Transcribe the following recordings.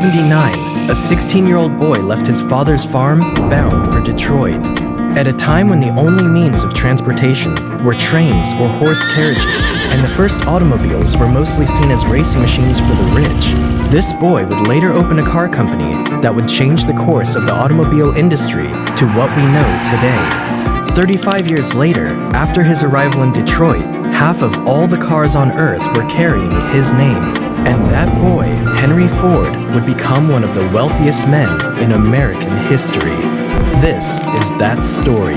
1879, a 16-year-old boy left his father's farm bound for Detroit. At a time when the only means of transportation were trains or horse carriages, and the first automobiles were mostly seen as racing machines for the rich, this boy would later open a car company that would change the course of the automobile industry to what we know today. 35 years later, after his arrival in Detroit, half of all the cars on Earth were carrying his name. And that boy, Henry Ford, would become one of the wealthiest men in American history. This is that story.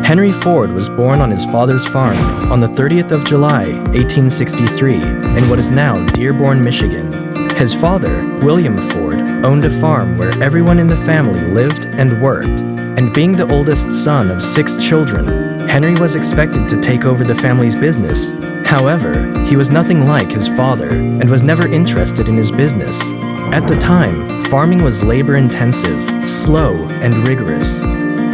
Henry Ford was born on his father's farm on the 30th of July, 1863, in what is now Dearborn, Michigan. His father, William Ford, owned a farm where everyone in the family lived and worked, and being the oldest son of 6 children, Henry was expected to take over the family's business. However, he was nothing like his father and was never interested in his business. At the time, farming was labor-intensive, slow, and rigorous.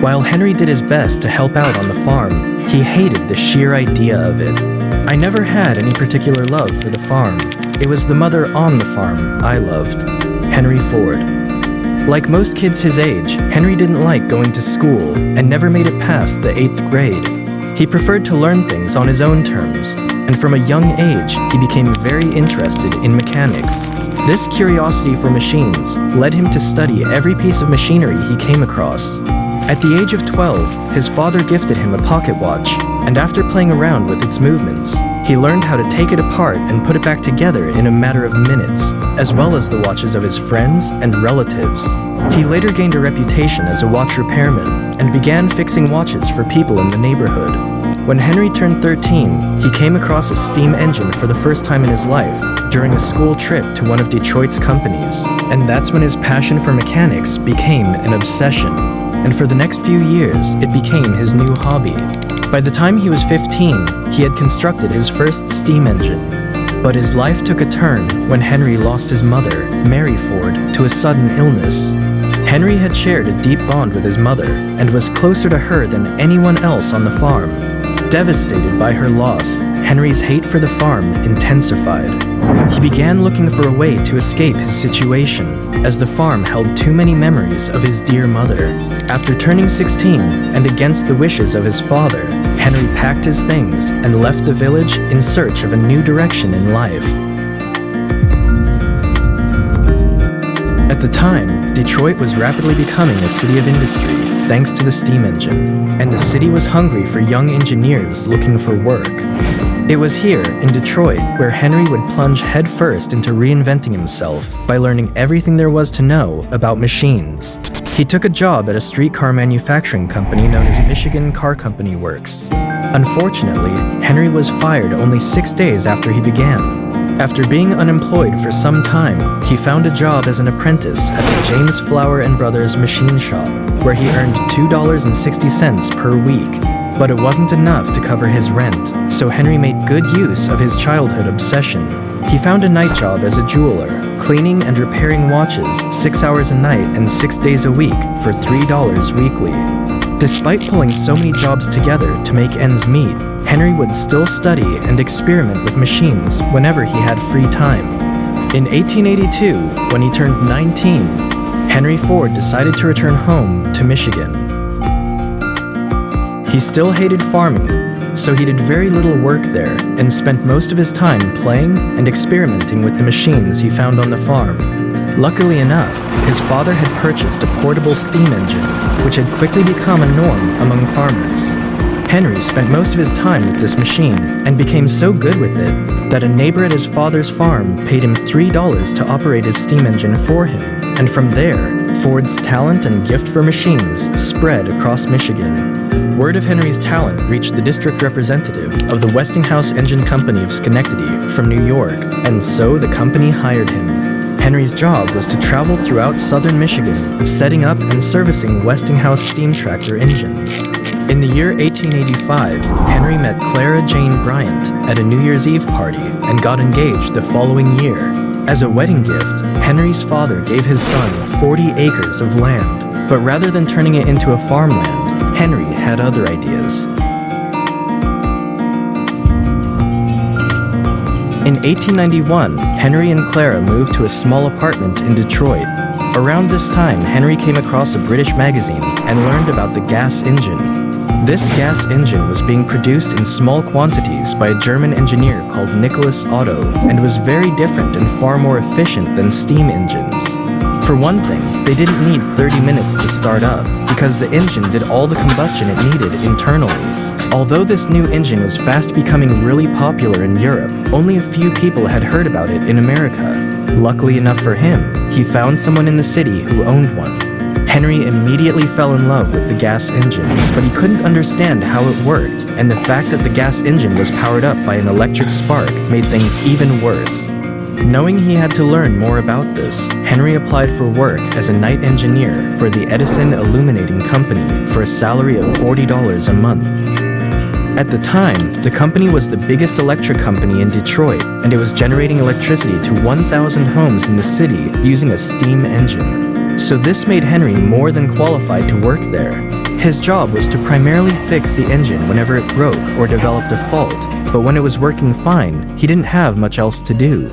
While Henry did his best to help out on the farm, he hated the sheer idea of it. "I never had any particular love for the farm. It was the mother on the farm I loved." Henry Ford. Like most kids his age, Henry didn't like going to school and never made it past the 8th grade. He preferred to learn things on his own terms, and from a young age, he became very interested in mechanics. This curiosity for machines led him to study every piece of machinery he came across. At the age of 12, his father gifted him a pocket watch, and after playing around with its movements, he learned how to take it apart and put it back together in a matter of minutes, as well as the watches of his friends and relatives. He later gained a reputation as a watch repairman and began fixing watches for people in the neighborhood. When Henry turned 13, he came across a steam engine for the first time in his life during a school trip to one of Detroit's companies, and that's when his passion for mechanics became an obsession. And for the next few years, it became his new hobby. By the time he was 15, he had constructed his first steam engine. But his life took a turn when Henry lost his mother, Mary Ford, to a sudden illness. Henry had shared a deep bond with his mother and was closer to her than anyone else on the farm. Devastated by her loss, Henry's hate for the farm intensified. He began looking for a way to escape his situation, as the farm held too many memories of his dear mother. After turning 16, and against the wishes of his father, Henry packed his things and left the village in search of a new direction in life. At the time, Detroit was rapidly becoming a city of industry thanks to the steam engine, and the city was hungry for young engineers looking for work. It was here, in Detroit, where Henry would plunge headfirst into reinventing himself by learning everything there was to know about machines. He took a job at a streetcar manufacturing company known as Michigan Car Company Works. Unfortunately, Henry was fired only 6 days after he began. After being unemployed for some time, he found a job as an apprentice at the James Flower & Brothers machine shop, where he earned $2.60 per week. But it wasn't enough to cover his rent, so Henry made good use of his childhood obsession. He found a night job as a jeweler, cleaning and repairing watches 6 hours a night and 6 days a week for $3 weekly. Despite pulling so many jobs together to make ends meet, Henry would still study and experiment with machines whenever he had free time. In 1882, when he turned 19, Henry Ford decided to return home to Michigan. He still hated farming, so he did very little work there and spent most of his time playing and experimenting with the machines he found on the farm. Luckily enough, his father had purchased a portable steam engine, which had quickly become a norm among farmers. Henry spent most of his time with this machine and became so good with it that a neighbor at his father's farm paid him $3 to operate his steam engine for him. And from there, Ford's talent and gift for machines spread across Michigan. Word of Henry's talent reached the district representative of the Westinghouse Engine Company of Schenectady from New York, and so the company hired him. Henry's job was to travel throughout southern Michigan, setting up and servicing Westinghouse steam tractor engines. In the year 1885, Henry met Clara Jane Bryant at a New Year's Eve party and got engaged the following year. As a wedding gift, Henry's father gave his son 40 acres of land, but rather than turning it into a farmland, Henry had other ideas. In 1891, Henry and Clara moved to a small apartment in Detroit. Around this time, Henry came across a British magazine and learned about the gas engine. This gas engine was being produced in small quantities by a German engineer called Nicholas Otto and was very different and far more efficient than steam engines. For one thing, they didn't need 30 minutes to start up because the engine did all the combustion it needed internally. Although this new engine was fast becoming really popular in Europe, only a few people had heard about it in America. Luckily enough for him, he found someone in the city who owned one. Henry immediately fell in love with the gas engine, but he couldn't understand how it worked, and the fact that the gas engine was powered up by an electric spark made things even worse. Knowing he had to learn more about this, Henry applied for work as a night engineer for the Edison Illuminating Company for a salary of $40 a month. At the time, the company was the biggest electric company in Detroit, and it was generating electricity to 1,000 homes in the city using a steam engine. So this made Henry more than qualified to work there. His job was to primarily fix the engine whenever it broke or developed a fault, but when it was working fine, he didn't have much else to do.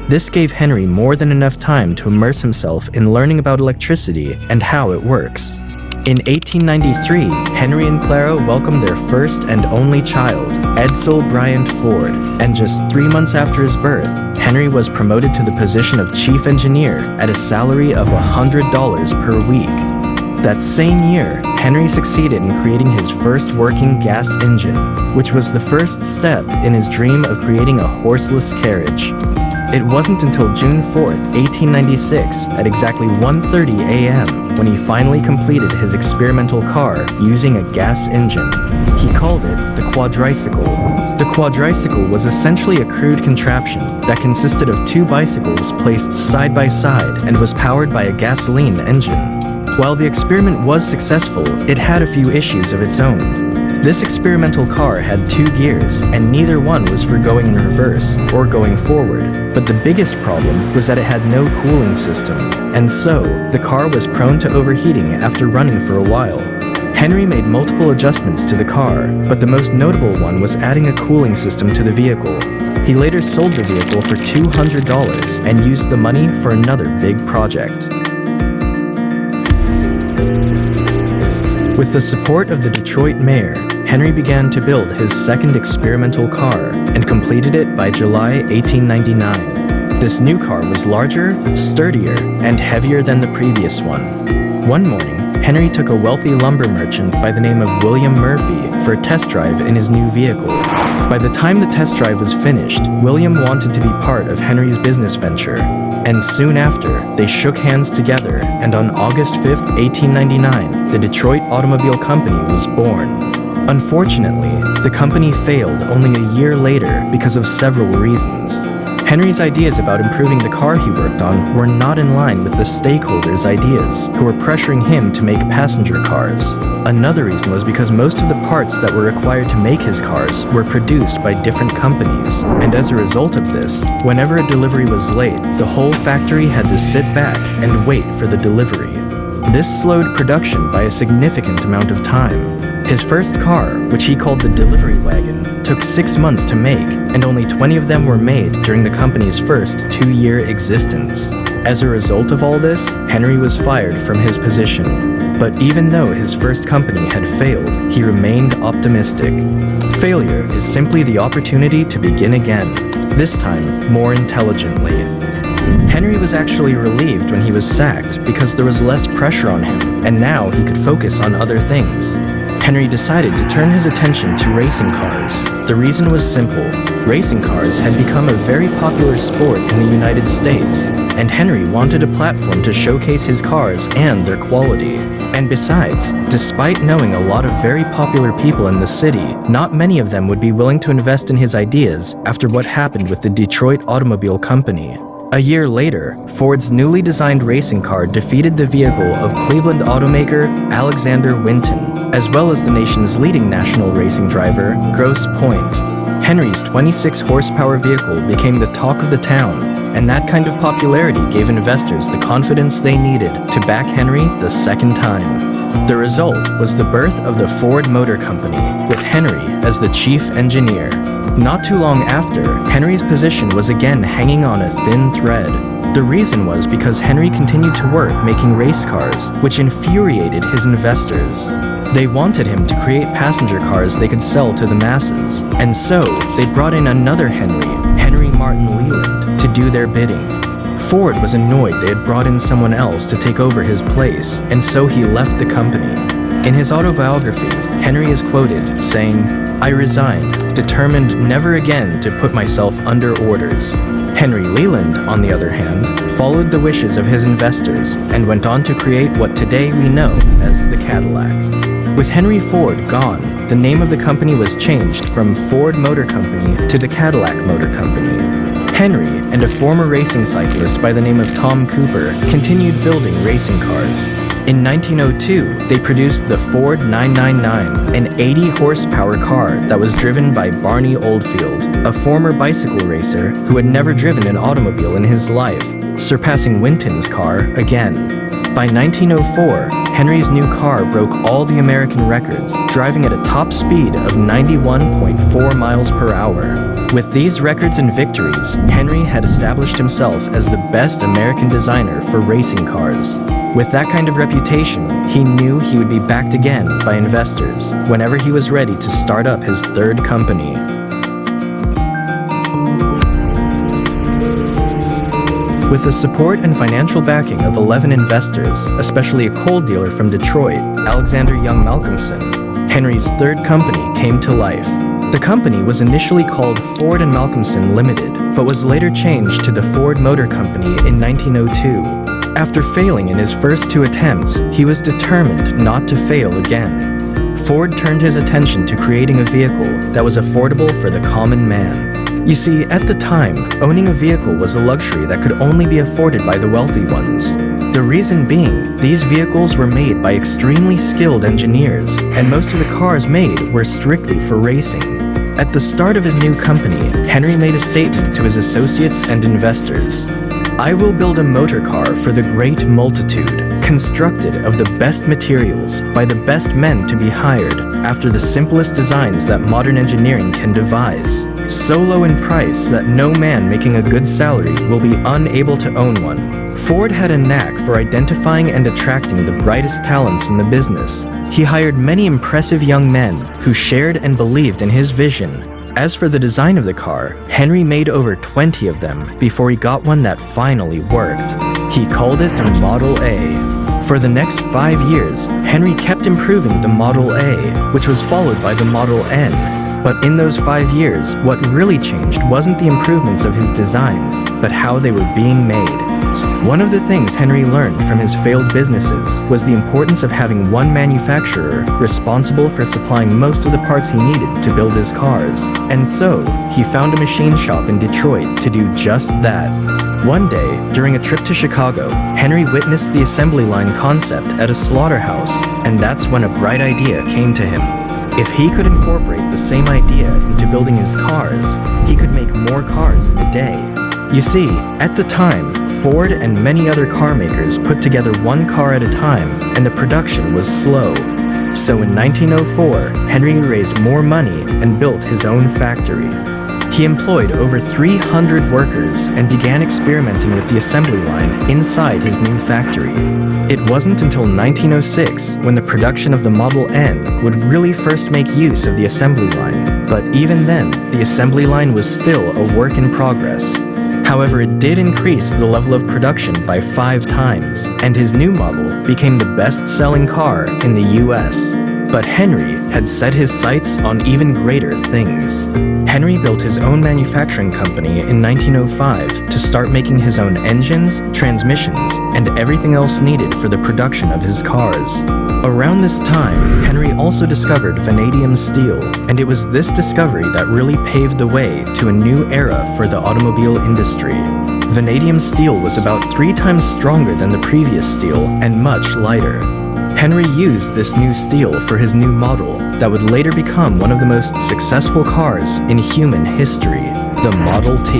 This gave Henry more than enough time to immerse himself in learning about electricity and how it works. In 1893, Henry and Clara welcomed their first and only child, Edsel Bryant Ford, and just 3 months after his birth, Henry was promoted to the position of chief engineer at a salary of $100 per week. That same year, Henry succeeded in creating his first working gas engine, which was the first step in his dream of creating a horseless carriage. It wasn't until June 4th, 1896, at exactly 1:30 a.m., when he finally completed his experimental car using a gas engine. He called it the quadricycle. The quadricycle was essentially a crude contraption that consisted of 2 bicycles placed side by side and was powered by a gasoline engine. While the experiment was successful, it had a few issues of its own. This experimental car had 2 gears, and neither one was for going in reverse or going forward. But the biggest problem was that it had no cooling system, and so the car was prone to overheating after running for a while. Henry made multiple adjustments to the car, but the most notable one was adding a cooling system to the vehicle. He later sold the vehicle for $200 and used the money for another big project. With the support of the Detroit mayor, Henry began to build his second experimental car and completed it by July 1899. This new car was larger, sturdier, and heavier than the previous one. One morning, Henry took a wealthy lumber merchant by the name of William Murphy for a test drive in his new vehicle. By the time the test drive was finished, William wanted to be part of Henry's business venture. And soon after, they shook hands together, and on August 5th, 1899, the Detroit Automobile Company was born. Unfortunately, the company failed only a year later because of several reasons. Henry's ideas about improving the car he worked on were not in line with the stakeholders' ideas, who were pressuring him to make passenger cars. Another reason was because most of the parts that were required to make his cars were produced by different companies, and as a result of this, whenever a delivery was late, the whole factory had to sit back and wait for the delivery. This slowed production by a significant amount of time. His first car, which he called the delivery wagon, took 6 months to make, and only 20 of them were made during the company's first 2-year existence. As a result of all this, Henry was fired from his position. But even though his first company had failed, he remained optimistic. Failure is simply the opportunity to begin again, this time more intelligently. Henry was actually relieved when he was sacked because there was less pressure on him, and now he could focus on other things. Henry decided to turn his attention to racing cars. The reason was simple. Racing cars had become a very popular sport in the United States, and Henry wanted a platform to showcase his cars and their quality. And besides, despite knowing a lot of very popular people in the city, not many of them would be willing to invest in his ideas after what happened with the Detroit Automobile Company. A year later, Ford's newly designed racing car defeated the vehicle of Cleveland automaker Alexander Winton, as well as the nation's leading national racing driver, Grosse Pointe. Henry's 26-horsepower vehicle became the talk of the town, and that kind of popularity gave investors the confidence they needed to back Henry the second time. The result was the birth of the Ford Motor Company, with Henry as the chief engineer. Not too long after, Henry's position was again hanging on a thin thread. The reason was because Henry continued to work making race cars, which infuriated his investors. They wanted him to create passenger cars they could sell to the masses, and so they brought in another Henry Martin Leland, to do their bidding. Ford was annoyed they had brought in someone else to take over his place, and so he left the company. In his autobiography, Henry is quoted saying, "I resigned, determined never again to put myself under orders." Henry Leland, on the other hand, followed the wishes of his investors and went on to create what today we know as the Cadillac. With Henry Ford gone, the name of the company was changed from Ford Motor Company to the Cadillac Motor Company. Henry and a former racing cyclist by the name of Tom Cooper continued building racing cars. In 1902, they produced the Ford 999, an 80-horsepower car that was driven by Barney Oldfield, a former bicycle racer who had never driven an automobile in his life, surpassing Winton's car again. By 1904, Henry's new car broke all the American records, driving at a top speed of 91.4 miles per hour. With these records and victories, Henry had established himself as the best American designer for racing cars. With that kind of reputation, he knew he would be backed again by investors whenever he was ready to start up his third company. With the support and financial backing of 11 investors, especially a coal dealer from Detroit, Alexander Young Malcolmson, Henry's third company came to life. The company was initially called Ford & Malcolmson Limited, but was later changed to the Ford Motor Company in 1902. After failing in his first two attempts, he was determined not to fail again. Ford turned his attention to creating a vehicle that was affordable for the common man. You see, at the time, owning a vehicle was a luxury that could only be afforded by the wealthy ones. The reason being, these vehicles were made by extremely skilled engineers, and most of the cars made were strictly for racing. At the start of his new company, Henry made a statement to his associates and investors. "I will build a motor car for the great multitude, constructed of the best materials, by the best men to be hired, after the simplest designs that modern engineering can devise, so low in price that no man making a good salary will be unable to own one." Ford had a knack for identifying and attracting the brightest talents in the business. He hired many impressive young men who shared and believed in his vision. As for the design of the car, Henry made over 20 of them before he got one that finally worked. He called it the Model A. For the next 5 years, Henry kept improving the Model A, which was followed by the Model N. But in those 5 years, what really changed wasn't the improvements of his designs, but how they were being made. One of the things Henry learned from his failed businesses was the importance of having one manufacturer responsible for supplying most of the parts he needed to build his cars. And so, he found a machine shop in Detroit to do just that. One day, during a trip to Chicago, Henry witnessed the assembly line concept at a slaughterhouse, and that's when a bright idea came to him. If he could incorporate the same idea into building his cars, he could make more cars in a day. You see, at the time, Ford and many other car makers put together one car at a time, and the production was slow. So in 1904, Henry raised more money and built his own factory. He employed over 300 workers and began experimenting with the assembly line inside his new factory. It wasn't until 1906 when the production of the Model N would really first make use of the assembly line, but even then, the assembly line was still a work in progress. However, it did increase the level of production by 5 times, and his new model became the best-selling car in the US. But Henry had set his sights on even greater things. Henry built his own manufacturing company in 1905 to start making his own engines, transmissions, and everything else needed for the production of his cars. Around this time, Henry also discovered vanadium steel, and it was this discovery that really paved the way to a new era for the automobile industry. Vanadium steel was about 3 times stronger than the previous steel and much lighter. Henry used this new steel for his new model that would later become one of the most successful cars in human history, the Model T.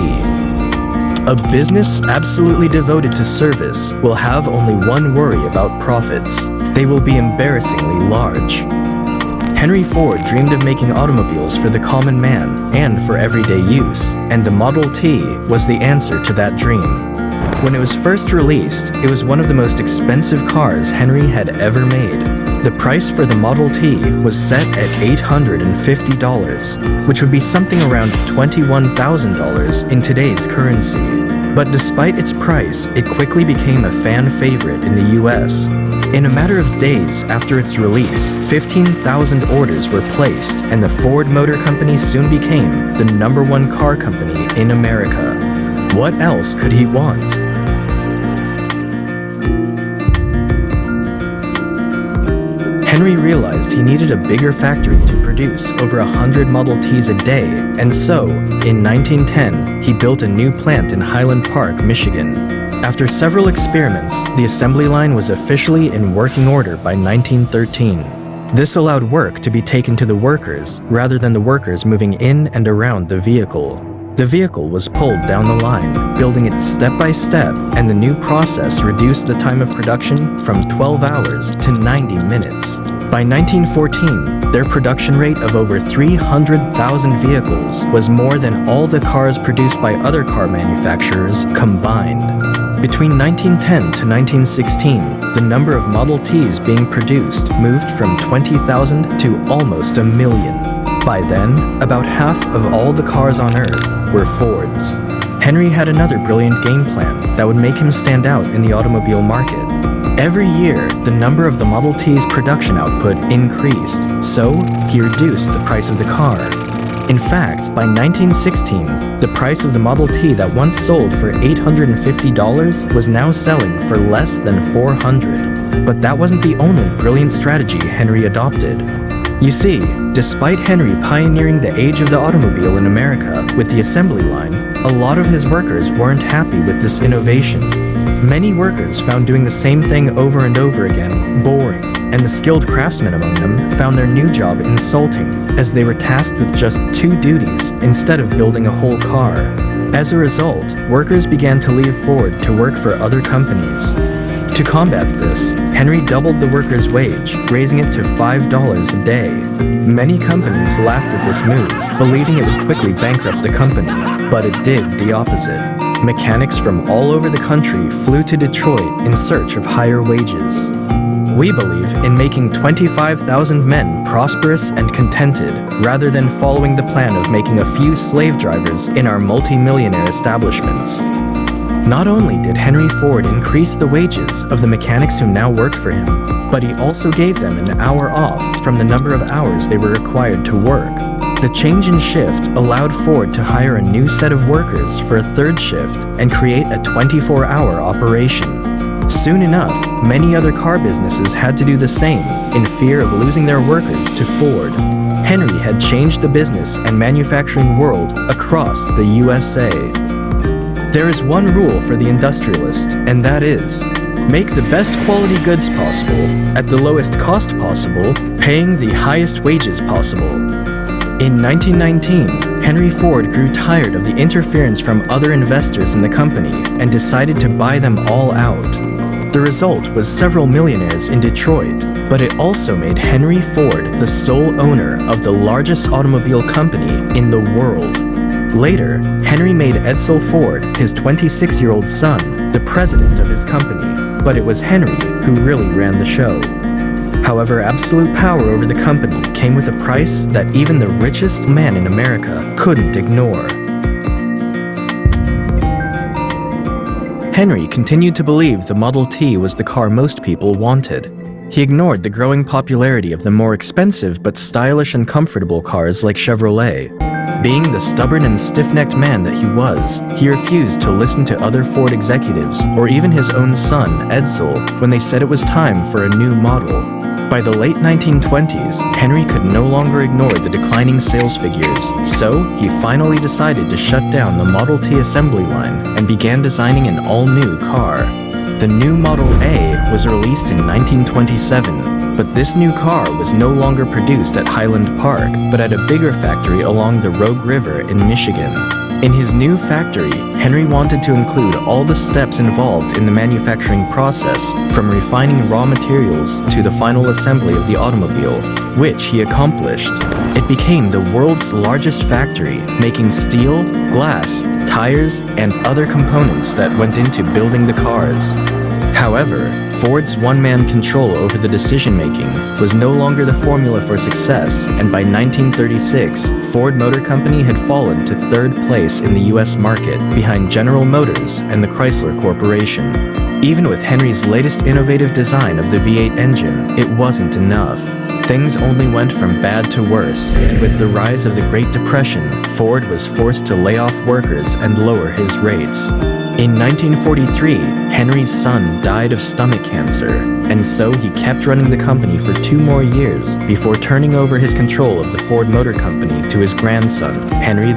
A business absolutely devoted to service will have only one worry about profits. They will be embarrassingly large. Henry Ford dreamed of making automobiles for the common man and for everyday use, and the Model T was the answer to that dream. When it was first released, it was one of the most expensive cars Henry had ever made. The price for the Model T was set at $850, which would be something around $21,000 in today's currency. But despite its price, it quickly became a fan favorite in the US. In a matter of days after its release, 15,000 orders were placed, and the Ford Motor Company soon became the #1 car company in America. What else could he want? Henry realized he needed a bigger factory to produce over 100 Model Ts a day, and so, in 1910, he built a new plant in Highland Park, Michigan. After several experiments, the assembly line was officially in working order by 1913. This allowed work to be taken to the workers, rather than the workers moving in and around the vehicle. The vehicle was pulled down the line, building it step by step, and the new process reduced the time of production from 12 hours to 90 minutes. By 1914, their production rate of over 300,000 vehicles was more than all the cars produced by other car manufacturers combined. Between 1910 to 1916, the number of Model Ts being produced moved from 20,000 to almost 1 million. By then, about half of all the cars on Earth were Fords. Henry had another brilliant game plan that would make him stand out in the automobile market. Every year, the number of the Model T's production output increased, so he reduced the price of the car. In fact, by 1916, the price of the Model T that once sold for $850 was now selling for less than $400. But that wasn't the only brilliant strategy Henry adopted. You see, despite Henry pioneering the age of the automobile in America with the assembly line, a lot of his workers weren't happy with this innovation. Many workers found doing the same thing over and over again boring, and the skilled craftsmen among them found their new job insulting, as they were tasked with just 2 duties instead of building a whole car. As a result, workers began to leave Ford to work for other companies. To combat this, Henry doubled the workers' wage, raising it to $5 a day. Many companies laughed at this move, believing it would quickly bankrupt the company, but it did the opposite. Mechanics from all over the country flew to Detroit in search of higher wages. We believe in making 25,000 men prosperous and contented, rather than following the plan of making a few slave drivers in our multi-millionaire establishments. Not only did Henry Ford increase the wages of the mechanics who now worked for him, but he also gave them an hour off from the number of hours they were required to work. The change in shift allowed Ford to hire a new set of workers for a third shift and create a 24-hour operation. Soon enough, many other car businesses had to do the same in fear of losing their workers to Ford. Henry had changed the business and manufacturing world across the USA. There is one rule for the industrialist, and that is, make the best quality goods possible at the lowest cost possible, paying the highest wages possible. In 1919, Henry Ford grew tired of the interference from other investors in the company and decided to buy them all out. The result was several millionaires in Detroit, but it also made Henry Ford the sole owner of the largest automobile company in the world. Later, Henry made Edsel Ford, his 26-year-old son, the president of his company, but it was Henry who really ran the show. However, absolute power over the company came with a price that even the richest man in America couldn't ignore. Henry continued to believe the Model T was the car most people wanted. He ignored the growing popularity of the more expensive but stylish and comfortable cars like Chevrolet. Being the stubborn and stiff-necked man that he was, he refused to listen to other Ford executives or even his own son, Edsel, when they said it was time for a new model. By the late 1920s, Henry could no longer ignore the declining sales figures, so he finally decided to shut down the Model T assembly line and began designing an all-new car. The new Model A was released in 1927. But this new car was no longer produced at Highland Park, but at a bigger factory along the Rogue River in Michigan. In his new factory, Henry wanted to include all the steps involved in the manufacturing process, from refining raw materials to the final assembly of the automobile, which he accomplished. It became the world's largest factory, making steel, glass, tires, and other components that went into building the cars. However, Ford's one-man control over the decision-making was no longer the formula for success, and by 1936, Ford Motor Company had fallen to third place in the US market, behind General Motors and the Chrysler Corporation. Even with Henry's latest innovative design of the V8 engine, it wasn't enough. Things only went from bad to worse, and with the rise of the Great Depression, Ford was forced to lay off workers and lower his rates. In 1943, Henry's son died of stomach cancer, and so he kept running the company for 2 more years before turning over his control of the Ford Motor Company to his grandson, Henry II.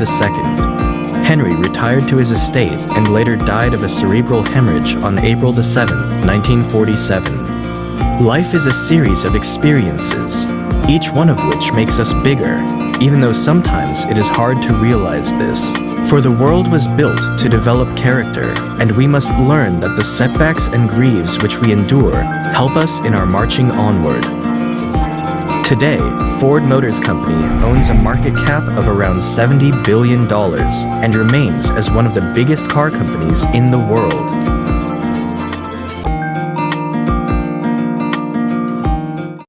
Henry retired to his estate and later died of a cerebral hemorrhage on April 7, 1947. Life is a series of experiences, each one of which makes us bigger, even though sometimes it is hard to realize this. For the world was built to develop character, and we must learn that the setbacks and grieves which we endure help us in our marching onward. Today, Ford Motor Company owns a market cap of around $70 billion and remains as one of the biggest car companies in the world.